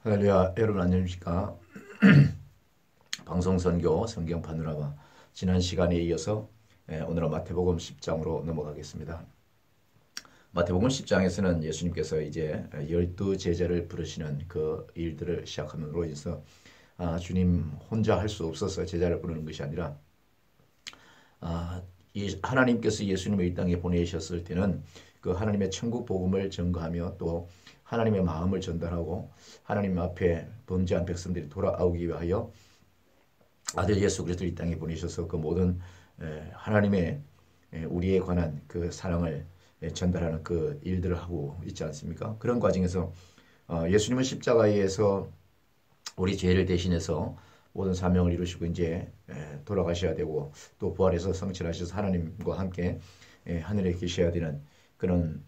할렐루야, 여러분 안녕하십니까? 방송선교 성경 파노라마 지난 시간에 이어서 오늘은 마태복음 10장으로 넘어가겠습니다. 마태복음 10장에서는 예수님께서 이제 12제자를 부르시는 그 일들을 시작함으로 인해서 주님 혼자 할 수 없어서 제자를 부르는 것이 아니라 하나님께서 예수님을 이 땅에 보내셨을 때는 그 하나님의 천국 복음을 전거하며 또 하나님의 마음을 전달하고 하나님 앞에 범죄한 백성들이 돌아오기 위하여 아들 예수 그리스도를 이 땅에 보내셔서 그 모든 하나님의 우리에 관한 그 사랑을 전달하는 그 일들을 하고 있지 않습니까? 그런 과정에서 예수님은 십자가에서 우리 죄를 대신해서 모든 사명을 이루시고 이제 돌아가셔야 되고 또 부활해서 성취하셔서 하나님과 함께 하늘에 계셔야 되는 그런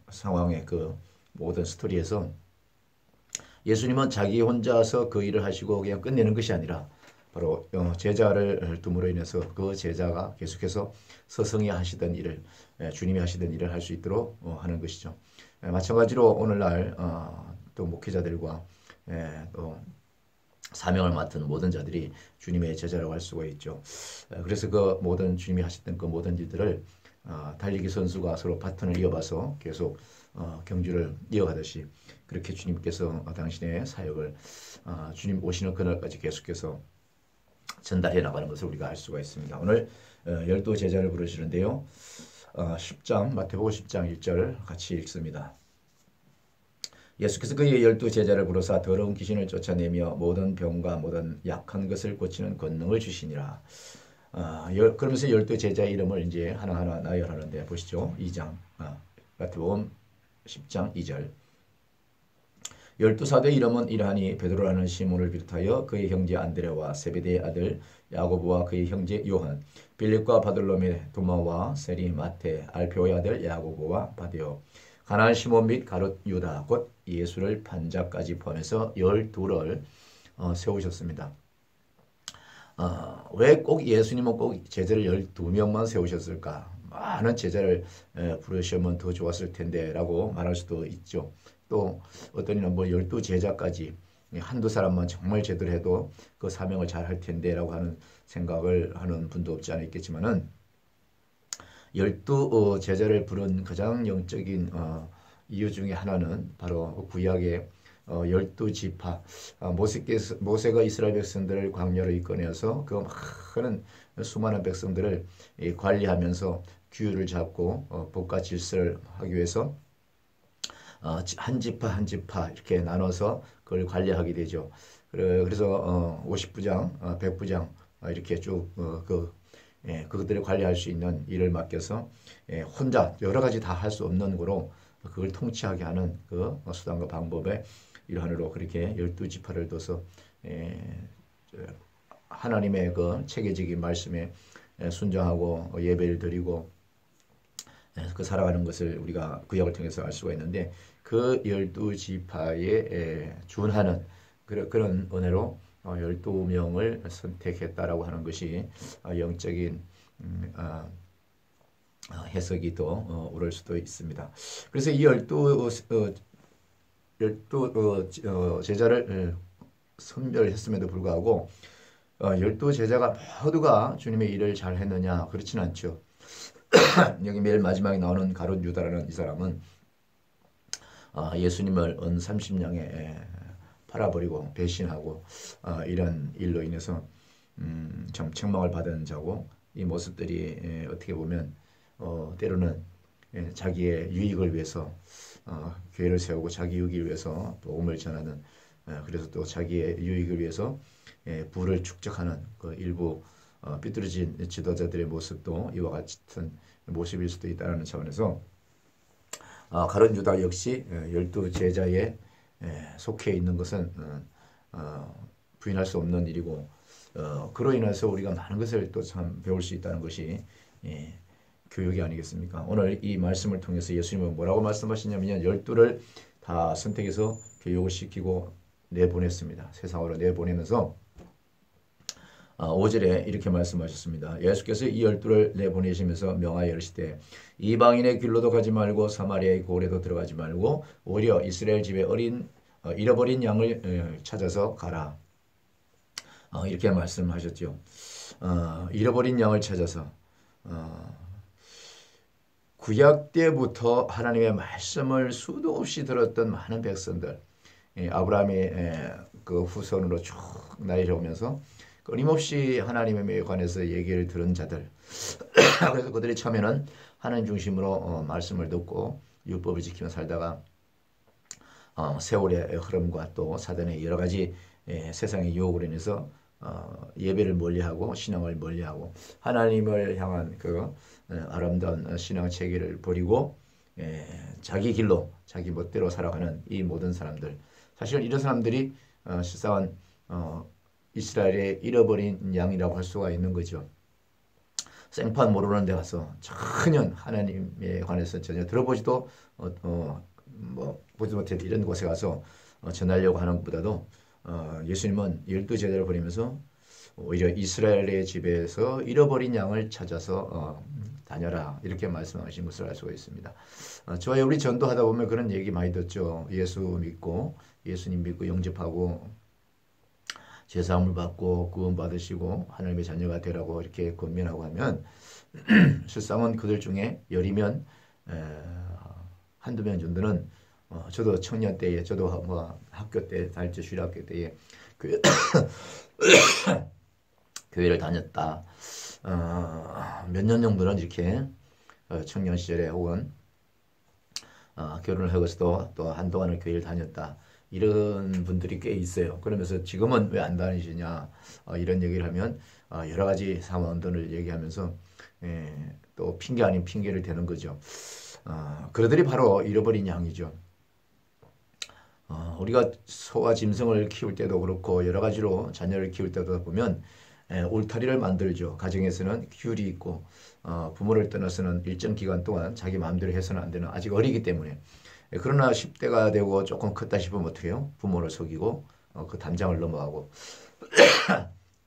상황의 그 모든 스토리에서 예수님은 자기 혼자서 그 일을 하시고 그냥 끝내는 것이 아니라 바로 제자를 둠으로 인해서 그 제자가 계속해서 스승이 하시던 일을 주님이 하시던 일을 할 수 있도록 하는 것이죠. 마찬가지로 오늘날 또 목회자들과 또 사명을 맡은 모든 자들이 주님의 제자라고 할 수가 있죠. 그래서 그 모든 주님이 하셨던 그 모든 일들을 달리기 선수가 서로 바톤을 이어봐서 계속 경주를 이어가듯이 그렇게 주님께서 당신의 사역을 주님 오시는 그날까지 계속해서 전달해 나가는 것을 우리가 알 수가 있습니다. 오늘 12제자를 부르시는데요. 10장 마태복음 10장 1절 같이 읽습니다. 예수께서 그의 12제자를 부르사 더러운 귀신을 쫓아내며 모든 병과 모든 약한 것을 고치는 권능을 주시니라. 그러면서 12제자의 이름을 이제 하나하나 나열하는데 보시죠. 2장 마태복음 10장 2절 12사도의 이름은 이러하니 베드로라는 시몬을 비롯하여 그의 형제 안드레와 세베대의 아들 야고보와 그의 형제 요한 빌립과 바돌로메 도마와 세리 마테 알페오의 아들 야고보와 바데오 가나안 시몬 및 가롯 유다 곧 예수를 판자까지 포함해서 12를 세우셨습니다. 왜 꼭 예수님은 꼭 제자를 12명만 세우셨을까? 많은 제자를 부르시면 더 좋았을 텐데 라고 말할 수도 있죠. 또 어떤 이는 뭐 12제자까지 한두 사람만 정말 제대로 해도 그 사명을 잘 할 텐데 라고 하는 생각을 하는 분도 없지 않아 있겠지만은 12제자를 부른 가장 영적인 이유 중에 하나는 바로 구약의 12지파 모세가 이스라엘 백성들을 광야로 이끌어내서 그 많은 수많은 백성들을 관리하면서 규율을 잡고 법과 질서를 하기 위해서 한 지파 한 지파 이렇게 나눠서 그걸 관리하게 되죠. 그래서 50부장, 100부장 이렇게 쭉 그것들을 관리할 수 있는 일을 맡겨서 혼자 여러 가지 다 할 수 없는 거로 그걸 통치하게 하는 그 수단과 방법의 일환으로 그렇게 12지파를 둬서 하나님의 그 체계적인 말씀에 순종하고 예배를 드리고 그 살아가는 것을 우리가 구약을 통해서 알 수가 있는데 그 12지파에 준하는 그런 은혜로 12명을 선택했다라고 하는 것이 영적인 해석이 더 옳을 수도 있습니다. 그래서 이 12제자를 선별했음에도 불구하고 12제자가 모두가 주님의 일을 잘 했느냐? 그렇진 않죠. 여기 맨 마지막에 나오는 가룟 유다라는 이 사람은 예수님을 은 30냥에 팔아버리고 배신하고 이런 일로 인해서 참 책망을 받은 자고 이 모습들이 어떻게 보면 때로는 자기의 유익을 위해서 교회를 세우고 자기 유익을 위해서 복음을 전하는 그래서 또 자기의 유익을 위해서 부를 축적하는 그 일부 삐뚤어진 지도자들의 모습도 이와 같은 모습일 수도 있다는 차원에서 가룟 유다 역시 12제자에 속해 있는 것은 부인할 수 없는 일이고 그로 인해서 우리가 많은 것을 또 참 배울 수 있다는 것이 교육이 아니겠습니까? 오늘 이 말씀을 통해서 예수님은 뭐라고 말씀하시냐면 12를 다 선택해서 교육을 시키고 내보냈습니다. 세상으로 내보내면서 5절에 이렇게 말씀하셨습니다. 예수께서 이 12를 내보내시면서 명하여 이르시되 이방인의 길로도 가지 말고 사마리아의 고을에도 들어가지 말고 오히려 이스라엘 집의 어린 잃어버린 양을 찾아서 가라. 이렇게 말씀하셨죠. 잃어버린 양을 찾아서 구약 때부터 하나님의 말씀을 수도 없이 들었던 많은 백성들, 아브라함의 그 후손으로 쭉 나열해오면서 끊임없이 하나님에 관해서 얘기를 들은 자들. 그래서 그들이 처음에는 하나님 중심으로 말씀을 듣고 율법을 지키며 살다가 세월의 흐름과 또 사단의 여러 가지 세상의 유혹으로 인해서 예배를 멀리하고 신앙을 멀리하고 하나님을 향한 그 아름다운 신앙 체계를 버리고 자기 길로 자기 멋대로 살아가는 이 모든 사람들, 사실 이런 사람들이 실상은 이스라엘의 잃어버린 양이라고 할 수가 있는 거죠. 생판 모르는 데 가서 전혀 하나님에 관해서 전혀 들어보지도 보지 못했던 이런 곳에 가서 전하려고 하는 것보다도 예수님은 12제자를 보내면서 오히려 이스라엘의 집에서 잃어버린 양을 찾아서 다녀라 이렇게 말씀하신 것을 알 수가 있습니다. 저와 우리 전도하다 보면 그런 얘기 많이 듣죠. 예수 믿고 예수님 믿고 영접하고 제사함을 받고 구원 받으시고 하나님의 자녀가 되라고 이렇게 권면하고 하면 실상은 그들 중에 열이면 한두 명 정도는 저도 청년 때에 저도 학교 때 다닐 때 주일학교 때에 교회를 다녔다. 몇 년 정도는 이렇게 청년 시절에 혹은 결혼을 하고서도 또 한동안은 교회를 다녔다. 이런 분들이 꽤 있어요. 그러면서 지금은 왜 안 다니시냐 이런 얘기를 하면 여러 가지 상황들을 얘기하면서 또 핑계 아닌 핑계를 대는 거죠. 그들이 바로 잃어버린 양이죠. 우리가 소와 짐승을 키울 때도 그렇고 여러 가지로 자녀를 키울 때도 보면 울타리를 만들죠. 가정에서는 규율이 있고 부모를 떠나서는 일정 기간 동안 자기 마음대로 해서는 안 되는, 아직 어리기 때문에. 그러나 10대가 되고 조금 컸다 싶으면 어떻게 해요? 부모를 속이고 그 담장을 넘어가고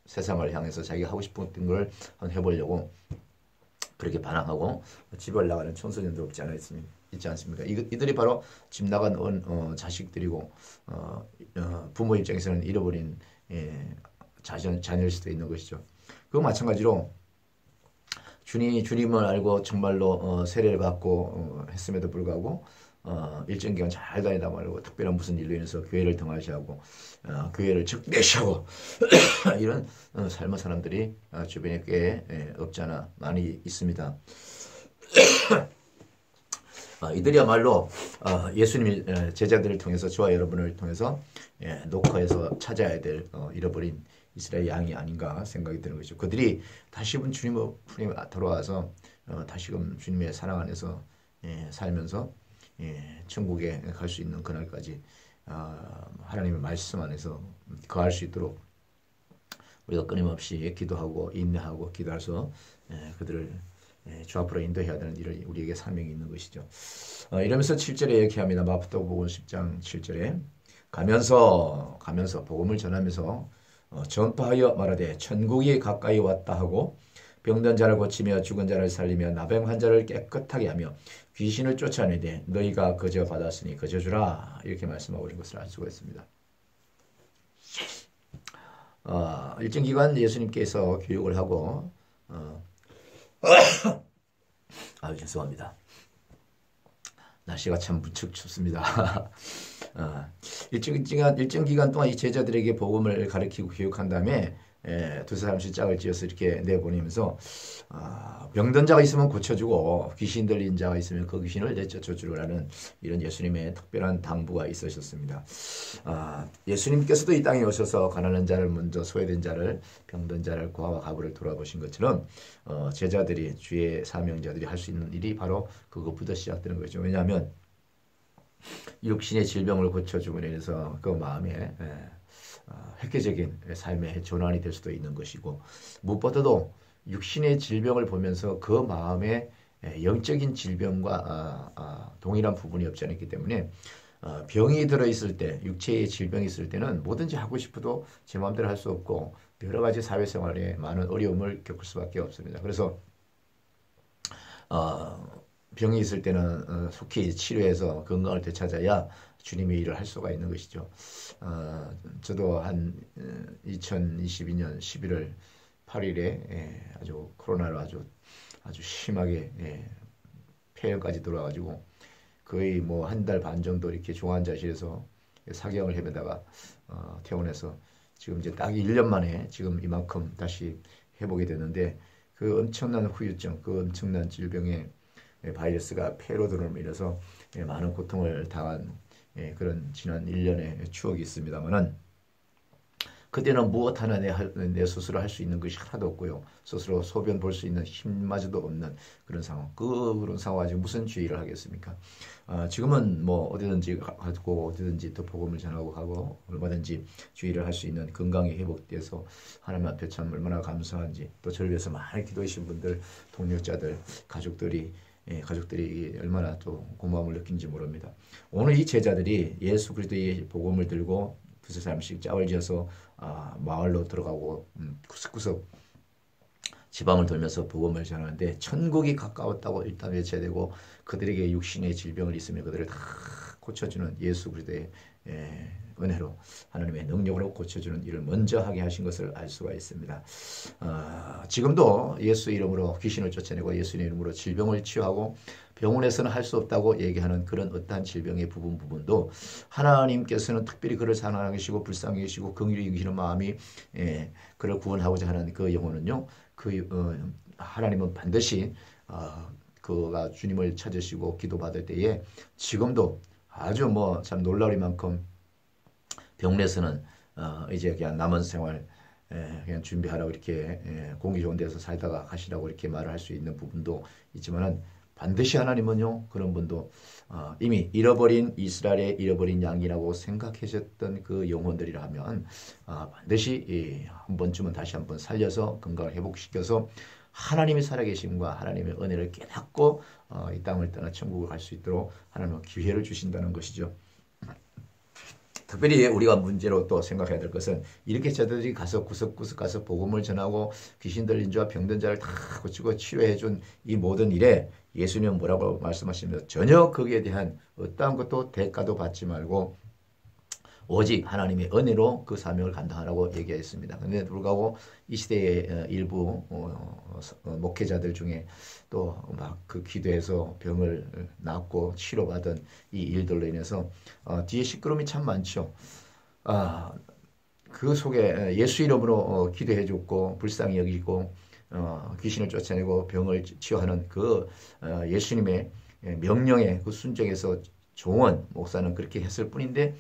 세상을 향해서 자기가 하고 싶은 걸 한번 해보려고 그렇게 반항하고 집을 나가는 청소년들 있지 않습니까? 이들이 바로 집 나간 자식들이고 부모 입장에서는 잃어버린 자녀일 수도 있는 것이죠. 그거 마찬가지로 주님을 알고 정말로 세례를 받고 했음에도 불구하고 일정 기간 잘 다니다 말고 특별한 무슨 일로 인해서 교회를 등하시하고 교회를 즉대시하고 이런 삶의 사람들이 주변에 꽤 없지 않아 많이 있습니다. 이들이야말로 예수님 제자들을 통해서 저와 여러분을 통해서 녹화해서 찾아야 될 잃어버린 이스라엘 양이 아닌가 생각이 드는 것이죠. 그들이 다시금 주님의 품에 돌아와서 다시금 주님의 사랑 안에서 살면서 천국에 갈 수 있는 그날까지 하나님의 말씀 안에서 거할 수 있도록 우리가 끊임없이 기도하고 인내하고 기도해서 그들을 주 앞으로 인도해야 되는 일을 우리에게 사명이 있는 것이죠. 이러면서 7절에 얘기합니다. 마태복음 10장 7절에 가면서 복음을 전하면서 전파하여 말하되 천국이 가까이 왔다 하고 병든 자를 고치며 죽은 자를 살리며 나병 환자를 깨끗하게 하며 귀신을 쫓아내되 너희가 거저 받았으니 거저 주라 이렇게 말씀하고 있는 것을 알 수가 있습니다. 일정 기간 예수님께서 교육을 하고 죄송합니다. 날씨가 참 무척 춥습니다. 일정 기간 동안 이 제자들에게 복음을 가르치고 교육한 다음에 두세 사람씩 짝을 지어서 이렇게 내보내면서 병든 자가 있으면 고쳐주고 귀신 들린 자가 있으면 그 귀신을 내쫓아주라는 이런 예수님의 특별한 당부가 있으셨습니다. 예수님께서도 이 땅에 오셔서 가난한 자를 먼저 소외된 자를 병든 자를 고아와 가부를 돌아보신 것처럼 제자들이 주의 사명자들이 할 수 있는 일이 바로 그것부터 시작되는 거죠. 왜냐하면 육신의 질병을 고쳐주고 인해서 그 마음에 획기적인 삶의 전환이 될 수도 있는 것이고 무엇보다도 육신의 질병을 보면서 그 마음에 영적인 질병과 동일한 부분이 없지 않기 때문에 병이 들어있을 때 육체의 질병이 있을 때는 뭐든지 하고 싶어도 제 마음대로 할 수 없고 여러 가지 사회생활에 많은 어려움을 겪을 수밖에 없습니다. 그래서 병이 있을 때는 속히 치료해서 건강을 되찾아야 주님의 일을 할 수가 있는 것이죠. 저도 한 2022년 11월 8일에 아주 코로나로 아주 심하게 폐렴까지 돌아가지고 거의 뭐 한 달 반 정도 이렇게 중환자실에서 사경을 헤매다가 퇴원해서 지금 이제 딱 1년 만에 지금 이만큼 다시 회복이 됐는데 그 엄청난 후유증, 그 엄청난 질병의 바이러스가 폐로 들어옴으로 인해서 많은 고통을 당한 그런 지난 1년의 추억이 있습니다만은 그때는 무엇 하나 내 스스로 할 수 있는 것이 하나도 없고요. 스스로 소변 볼 수 있는 힘마저도 없는 그런 상황. 그런 상황 가지고 무슨 주의를 하겠습니까? 지금은 뭐 어디든지 가고 어디든지 또 복음을 전하고 가고 얼마든지 주의를 할 수 있는 건강이 회복돼서 하나님 앞에 참 얼마나 감사한지 또 저를 위해서 많이 기도하신 분들, 동력자들, 가족들이 얼마나 또 고마움을 느낀지 모릅니다. 오늘 이 제자들이 예수 그리스도의 복음을 들고 두세 사람씩 짝을 지어서 마을로 들어가고 구석구석 지방을 돌면서 복음을 전하는데 천국이 가까웠다고 일단 외쳐야 되고 그들에게 육신의 질병을 있으면 그들을 다 고쳐주는 예수 그리스도의 은혜로 하나님의 능력으로 고쳐주는 일을 먼저 하게 하신 것을 알 수가 있습니다. 지금도 예수 이름으로 귀신을 쫓아내고 예수 이름으로 질병을 치유하고 병원에서는 할 수 없다고 얘기하는 그런 어떠한 질병의 부분도 하나님께서는 특별히 그를 사랑하고 계시고 불쌍히 계시고 긍휼히 여기시는 마음이 그를 구원하고자 하는 그 영혼은요. 하나님은 반드시 그가 주님을 찾으시고 기도받을 때에 지금도 아주 뭐 참 놀라울만큼 병원에서는 이제 그냥 남은 생활 그냥 준비하라고 이렇게 공기 좋은 데서 살다가 가시라고 이렇게 말을 할 수 있는 부분도 있지만은 반드시 하나님은요 그런 분도 이미 이스라엘의 잃어버린 양이라고 생각하셨던 그 영혼들이라 하면 반드시 한 번쯤은 다시 한번 살려서 건강을 회복시켜서 하나님이 살아계심과 하나님의 은혜를 깨닫고 이 땅을 떠나 천국을 갈 수 있도록 하나님은 기회를 주신다는 것이죠. 특별히 우리가 문제로 또 생각해야 될 것은 이렇게 저들이 가서 구석구석 가서 복음을 전하고 귀신 들린 자와 병든 자를 다 고치고 치료해 준 이 모든 일에 예수님은 뭐라고 말씀하십니까? 전혀 거기에 대한 어떠한 것도 대가도 받지 말고 오직 하나님의 은혜로 그 사명을 감당하라고 얘기했습니다. 그런데 불구하고 이 시대의 일부 목회자들 중에 또 막 그 기도해서 병을 낫고 치료받은 이 일들로 인해서 뒤에 시끄러움이 참 많죠. 그 속에 예수 이름으로 기도해 줬고 불쌍히 여기고 귀신을 쫓아내고 병을 치유하는 그 예수님의 명령에 그 순종해서 종원 목사는 그렇게 했을 뿐인데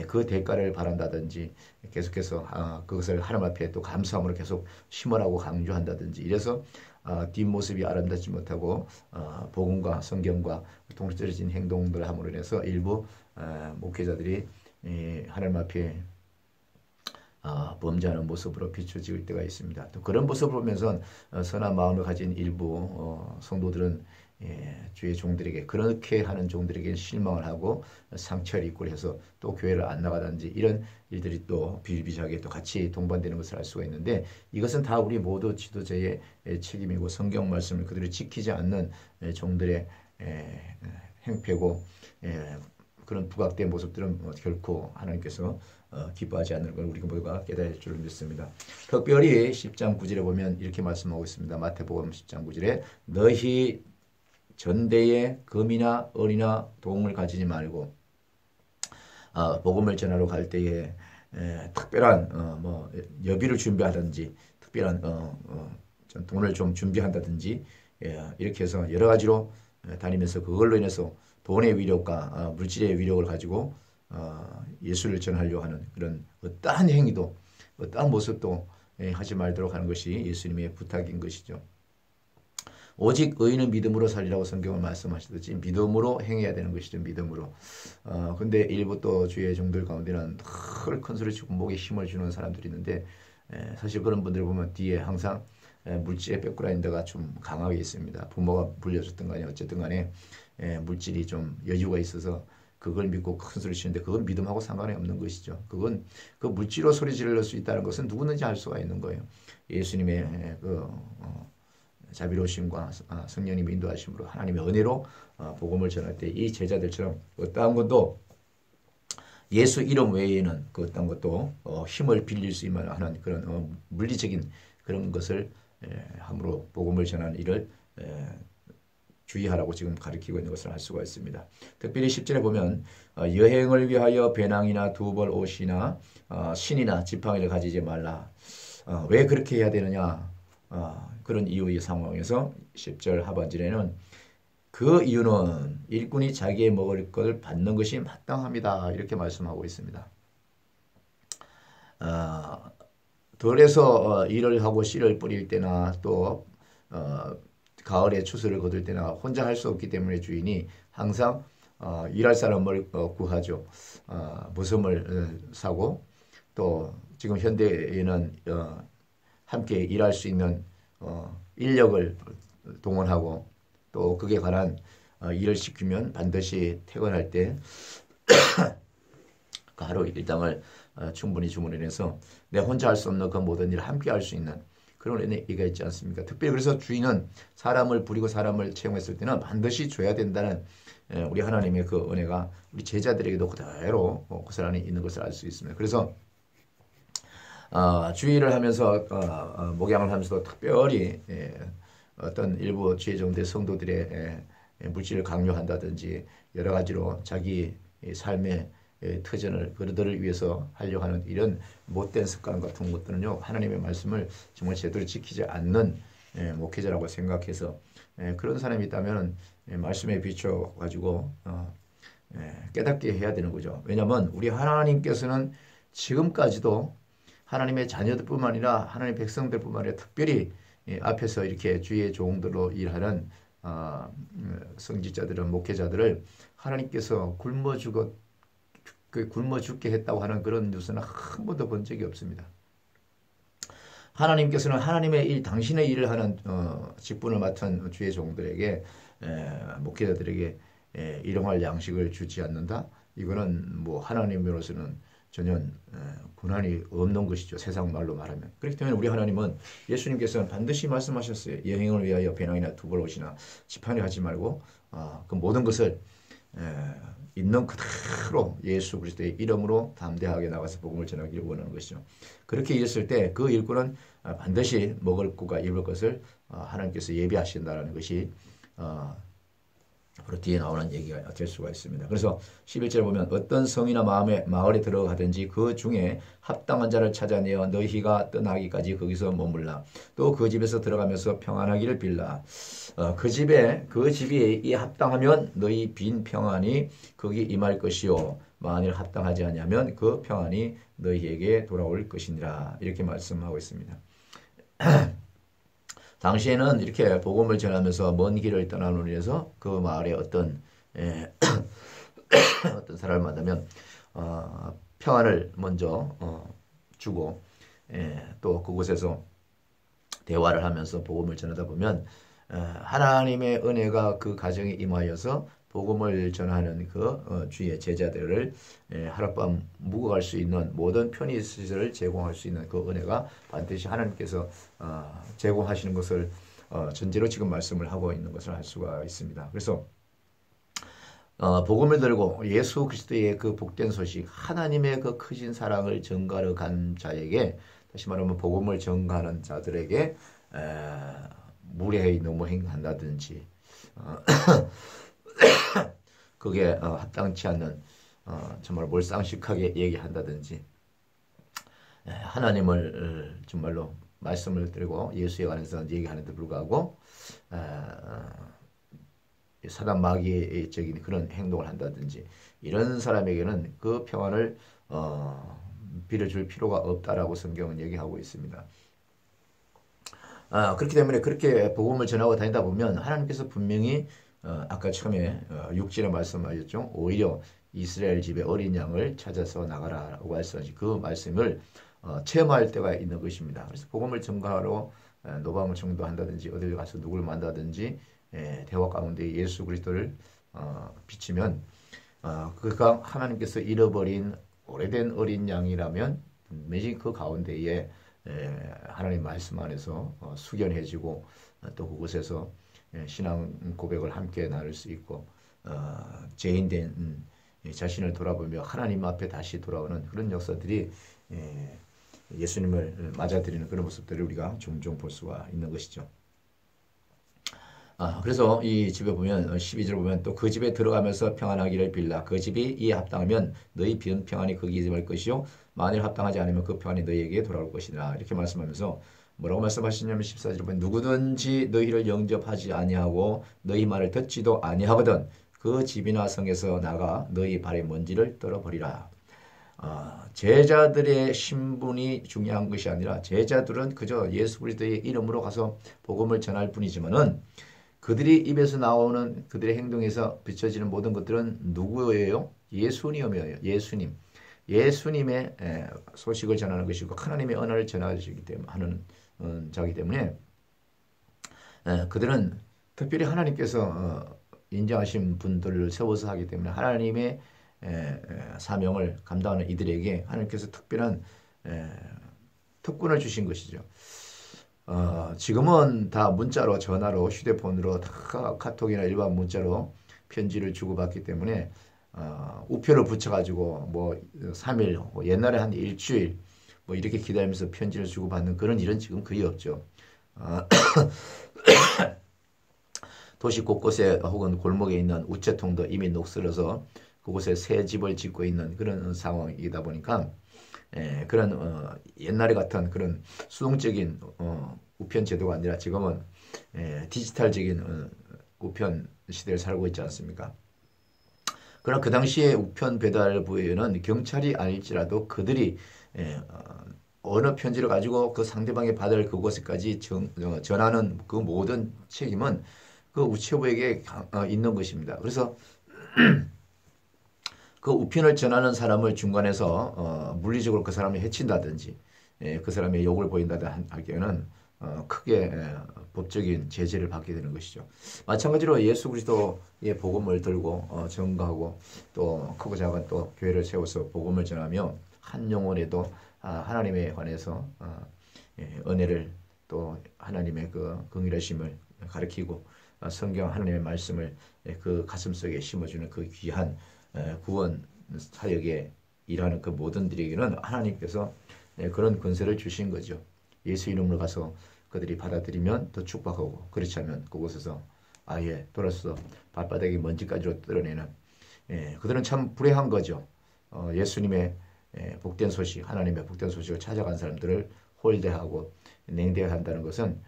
그 대가를 바란다든지 계속해서 그것을 하나님 앞에 또 감사함으로 계속 심으라고 강조한다든지 이래서 뒷모습이 아름답지 못하고 복음과 성경과 동떨어진 행동들 함으로 인해서 일부 목회자들이 하나님 앞에 범죄하는 모습으로 비춰질 때가 있습니다. 또 그런 모습을 보면서 선한 마음을 가진 일부 성도들은 주의 종들에게 그렇게 하는 종들에게 실망을 하고 상처를 입고 해서 또 교회를 안 나가든지 이런 일들이 또 비일비재하게 또 같이 동반되는 것을 알 수가 있는데 이것은 다 우리 모두 지도자의 책임이고 성경 말씀을 그대로 지키지 않는 종들의 행패고 그런 부각된 모습들은 결코 하나님께서 기뻐하지 않는 걸 우리 모두가 깨달을 줄 믿습니다. 특별히 10장 9절에 보면 이렇게 말씀하고 있습니다. 마태복음 10장 9절에 너희 전대에 금이나 은이나 동을 가지지 말고 복음을 전하러 갈 때에 특별한 뭐 여비를 준비하든지 특별한 돈을 좀 준비한다든지 이렇게 해서 여러 가지로 다니면서 그걸로 인해서 돈의 위력과 물질의 위력을 가지고 예수를 전하려고 하는 그런 어떠한 행위도 어떠한 모습도 하지 말도록 하는 것이 예수님의 부탁인 것이죠. 오직 의인은 믿음으로 살리라고 성경을 말씀하시듯이 믿음으로 행해야 되는 것이죠. 믿음으로. 근데 일부 또 주의 종들 가운데는 큰 소리 치고 목에 힘을 주는 사람들이 있는데 사실 그런 분들 보면 뒤에 항상 물질의 백그라운드가 좀 강하게 있습니다. 부모가 물려줬던 간에 어쨌든 간에 물질이 좀 여유가 있어서 그걸 믿고 큰 소리 치는데 그건 믿음하고 상관이 없는 것이죠. 그건 그 물질로 소리 지를 수 있다는 것은 누구든지 할 수가 있는 거예요. 예수님의 자비로우심과 성령님의 인도하심으로 하나님의 은혜로 복음을 전할 때 이 제자들처럼 어떠한 것도 예수 이름 외에는 그 어떤 것도 힘을 빌릴 수 있는 하는 그런 물리적인 그런 것을 함부로 복음을 전하는 일을 주의하라고 지금 가르치고 있는 것을 알 수가 있습니다. 특별히 10절에 보면 여행을 위하여 배낭이나 두벌 옷이나 신이나 지팡이를 가지지 말라. 왜 그렇게 해야 되느냐? 그런 이유의 상황에서 10절 하반절에는 그 이유는 일꾼이 자기의 먹을 것을 받는 것이 마땅합니다. 이렇게 말씀하고 있습니다. 들에서 일을 하고 씨를 뿌릴 때나 또 가을에 추수를 거둘 때나 혼자 할 수 없기 때문에 주인이 항상 일할 사람을 구하죠. 무섬을 사고 또 지금 현대에는 함께 일할 수 있는 인력을 동원하고 또 그에 관한 일을 시키면 반드시 퇴근할 때 그 하루 일당을 충분히 주문을 해서 내 혼자 할 수 없는 그 모든 일을 함께 할 수 있는 그런 은혜가 있지 않습니까? 특별히 그래서 주인은 사람을 부리고 사람을 채용했을 때는 반드시 줘야 된다는 우리 하나님의 그 은혜가 우리 제자들에게도 그대로 고스란히 있는 것을 알 수 있습니다. 그래서 주의를 하면서 목양을 하면서도 특별히 어떤 일부 지혜정대 성도들의 물질을 강요한다든지 여러 가지로 자기 삶의 터전을 그들을 위해서 하려고 하는 이런 못된 습관 같은 것들은요 하나님의 말씀을 정말 제대로 지키지 않는 목회자라고 생각해서 그런 사람이 있다면 말씀에 비춰 가지고 깨닫게 해야 되는 거죠. 왜냐하면 우리 하나님께서는 지금까지도 하나님의 자녀들뿐만 아니라 하나님의 백성들뿐만 아니라 특별히 앞에서 이렇게 주의 종들로 일하는 성직자들은 목회자들을 하나님께서 굶어 죽게 했다고 하는 그런 뉴스는 한 번도 본 적이 없습니다. 하나님께서는 하나님의 일, 당신의 일을 하는 직분을 맡은 주의 종들에게 목회자들에게 일용할 양식을 주지 않는다. 이거는 뭐 하나님으로서는 전혀 고난이 없는 것이죠. 세상 말로 말하면. 그렇기 때문에 우리 하나님은 예수님께서는 반드시 말씀하셨어요. 여행을 위하여 배낭이나 두벌 옷이나 지팡이 하지 말고 그 모든 것을 있는 그대로 예수 그리스도의 이름으로 담대하게 나가서 복음을 전하기를 원하는 것이죠. 그렇게 일했을 때 그 일꾼은 반드시 먹을 것과 입을 것을 하나님께서 예비하신다는 것이 바로 뒤에 나오는 얘기가 될 수가 있습니다. 그래서 11절에 보면 어떤 성이나 마을에 들어가든지 그 중에 합당한 자를 찾아내어 너희가 떠나기까지 거기서 머물라. 또 그 집에서 들어가면서 평안하기를 빌라. 그 집이 이 합당하면 너희 빈 평안이 거기 임할 것이요. 만일 합당하지 않으면 그 평안이 너희에게 돌아올 것이니라. 이렇게 말씀하고 있습니다. 당시에는 이렇게 복음을 전하면서 먼 길을 떠나는 일에서 그 마을에 어떤 어떤 사람을 만나면 평안을 먼저 주고 또 그곳에서 대화를 하면서 복음을 전하다 보면 하나님의 은혜가 그 가정에 임하여서 복음을 전하는 그 주의 제자들을 하룻밤 묵어갈 수 있는 모든 편의시설을 제공할 수 있는 그 은혜가 반드시 하나님께서 제공하시는 것을 전제로 지금 말씀을 하고 있는 것을 알 수가 있습니다. 그래서 복음을 들고 예수 그리스도의 그 복된 소식, 하나님의 그 크신 사랑을 전가러 간 자에게, 다시 말하면 복음을 전가하는 자들에게 무례히 너무 행한다든지 그게 합당치 않는 정말 몰상식하게 얘기한다든지 하나님을 정말로 말씀을 드리고 예수에 관해서 얘기하는데 불구하고 사단 마귀적인 그런 행동을 한다든지 이런 사람에게는 그 평안을 빌어줄 필요가 없다라고 성경은 얘기하고 있습니다. 그렇기 때문에 그렇게 복음을 전하고 다니다 보면 하나님께서 분명히 아까 처음에 6절에 말씀하셨죠. 오히려 이스라엘 집에 어린 양을 찾아서 나가라라고 말씀하신 그 말씀을 체험할 때가 있는 것입니다. 그래서 복음을 전가하러 노방을 전도한다든지 어딜 가서 누구를 만나든지 대화 가운데 예수 그리스도를 비치면 그가 하나님께서 잃어버린 오래된 어린 양이라면 분명히 그 가운데에 하나님 말씀 안에서 숙연해지고 또 그곳에서 신앙 고백을 함께 나눌 수 있고 죄인된 자신을 돌아보며 하나님 앞에 다시 돌아오는 그런 역사들이 예수님을 맞아들이는 그런 모습들을 우리가 종종 볼 수가 있는 것이죠. 그래서 이 집에 보면 12절 보면 또 그 집에 들어가면서 평안하기를 빌라. 그 집이 이에 합당하면 너희 평안이 거기에 임할 것이요 만일 합당하지 않으면 그 평안이 너희에게 돌아올 것이라. 이렇게 말씀하면서 뭐라고 말씀하시냐면 14절 보면 누구든지 너희를 영접하지 아니하고 너희 말을 듣지도 아니하거든 그 집이나 성에서 나가 너희 발의 먼지를 떨어버리라. 제자들의 신분이 중요한 것이 아니라 제자들은 그저 예수 그리스도의 이름으로 가서 복음을 전할 뿐이지만은 그들이 입에서 나오는 그들의 행동에서 비춰지는 모든 것들은 누구예요? 예수님이에요. 예수님의 소식을 전하는 것이고 하나님의 언어를 전하시기 때문에 하는 자기 때문에 그들은 특별히 하나님께서 인정하신 분들을 세워서 하기 때문에 하나님의 사명을 감당하는 이들에게 하나님께서 특별한 특권을 주신 것이죠. 지금은 다 문자로, 전화로, 휴대폰으로 다 카톡이나 일반 문자로 편지를 주고받기 때문에 우표를 붙여가지고 뭐 3일, 뭐 옛날에 한 일주일 뭐 이렇게 기다리면서 편지를 주고받는 그런 일은 지금 거의 없죠. 도시 곳곳에 혹은 골목에 있는 우체통도 이미 녹슬어서 그곳에 새 집을 짓고 있는 그런 상황이다 보니까 그런 옛날에 같은 그런 수동적인 우편 제도가 아니라 지금은 디지털적인 우편 시대를 살고 있지 않습니까? 그러나 그 당시에 우편 배달부에는 경찰이 아닐지라도 그들이 어느 편지를 가지고 그 상대방이 받을 그곳에까지 전하는 그 모든 책임은 그 우체부에게 있는 것입니다. 그래서 그 우편을 전하는 사람을 중간에서 물리적으로 그 사람을 해친다든지 그 사람의 욕을 보인다든지 할 경우는 크게 법적인 제재를 받게 되는 것이죠. 마찬가지로 예수 그리스도의 복음을 들고 전가하고 또 크고 작은 또 교회를 세워서 복음을 전하며 한 영혼에도 하나님에 관해서 은혜를 또 하나님의 그 긍휼하심을 가르치고 성경 하나님의 말씀을 그 가슴속에 심어주는 그 귀한 구원 사역에 일하는 그 모든들에게는 하나님께서 그런 권세를 주신 거죠. 예수 이름으로 가서 그들이 받아들이면 더 축복하고 그렇지 않으면 그곳에서 아예 돌아서 발바닥에 먼지까지로 떨어내는 그들은 참 불행한 거죠. 예수님의 복된 소식, 하나님의 복된 소식을 찾아간 사람들을 홀대하고 냉대한다는 것은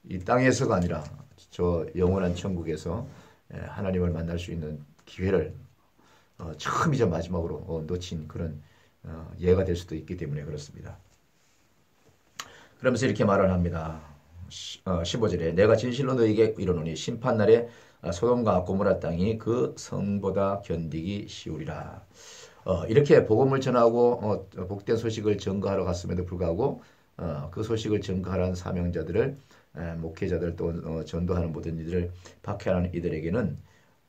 이 땅에서가 아니라 저 영원한 천국에서 하나님을 만날 수 있는 기회를 처음이자 마지막으로 놓친 그런 예가 될 수도 있기 때문에 그렇습니다. 그러면서 이렇게 말을 합니다. 15절에 내가 진실로 너에게 이르노니 심판날에 소돔과 고모라 땅이 그 성보다 견디기 쉬우리라. 이렇게 복음을 전하고 복된 소식을 전가하러 갔음에도 불구하고 그 소식을 전가하라는 사명자들을 목회자들 또 전도하는 모든 이들을 박해하는 이들에게는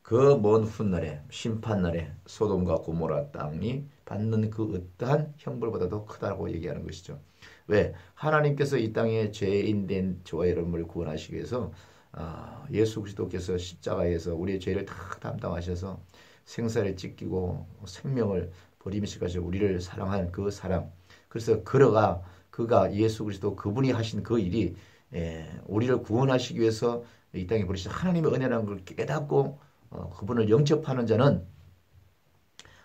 그 먼 훗날에 심판날에 소돔과 고모라 땅이 받는 그 어떠한 형벌보다도 크다고 얘기하는 것이죠. 왜? 하나님께서 이 땅에 죄인된 저와 여러분을 구원하시기 위해서 예수 그리스도께서 십자가에서 우리의 죄를 다 담당하셔서 생사를 찢기고 생명을 버리시면서 우리를 사랑한 그 사랑. 그래서 그가 예수 그리스도 그분이 하신 그 일이 우리를 구원하시기 위해서 이 땅에 부르신 하나님의 은혜라는 걸 깨닫고 그분을 영접하는 자는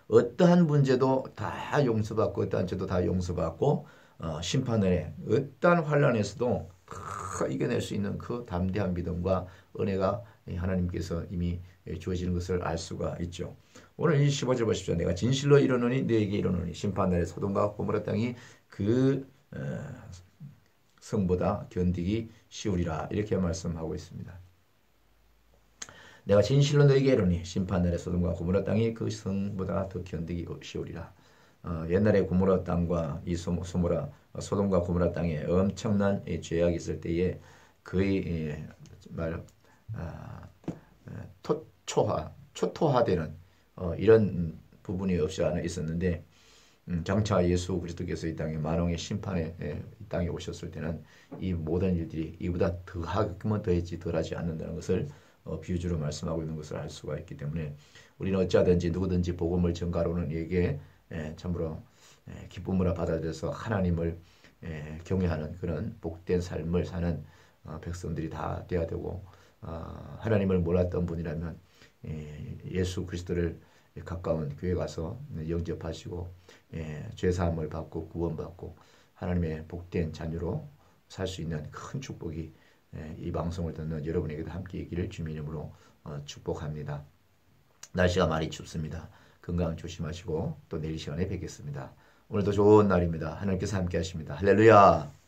어떠한 문제도 다 용서받고 어떠한 죄도 다 용서받고 심판에 어떠한 환난에서도 다 이겨낼 수 있는 그 담대한 믿음과 은혜가 하나님께서 이미 주어지는 것을 알 수가 있죠. 오늘 이 15절 보십시오. 내가 진실로 이르노니 너에게 이르노니 심판날에 소돔과 고모라 땅이 그 성보다 견디기 쉬우리라 이렇게 말씀하고 있습니다. 내가 진실로 너에게 이르노니 심판날에 소돔과 고모라 땅이 그 성보다 더 견디기 쉬우리라. 옛날에 고모라 땅과 이 소돔과 고모라 땅에 엄청난 죄악이 있을 때에 거의 초토화되는 이런 부분이 없이 않아 있었는데 장차 예수 그리스도께서 이 땅에 만왕의 심판에 이 땅에 오셨을 때는 이 모든 일들이 이보다 더하기만 더했지 덜하지 않는다는 것을 비유주로 말씀하고 있는 것을 알 수가 있기 때문에 우리는 어찌하든지 누구든지 복음을 전가로는 이에게 참으로 기쁨으로 받아들여서 하나님을 경외하는 그런 복된 삶을 사는 백성들이 다 되어야 되고, 하나님을 몰랐던 분이라면 예수 그리스도를 가까운 교회 가서 영접하시고 죄사함을 받고 구원받고 하나님의 복된 자녀로 살 수 있는 큰 축복이 이 방송을 듣는 여러분에게도 함께 있기를 주님의 이름으로 축복합니다. 날씨가 많이 춥습니다. 건강 조심하시고 또 내일 시간에 뵙겠습니다. 오늘도 좋은 날입니다. 하나님께서 함께 하십니다. 할렐루야.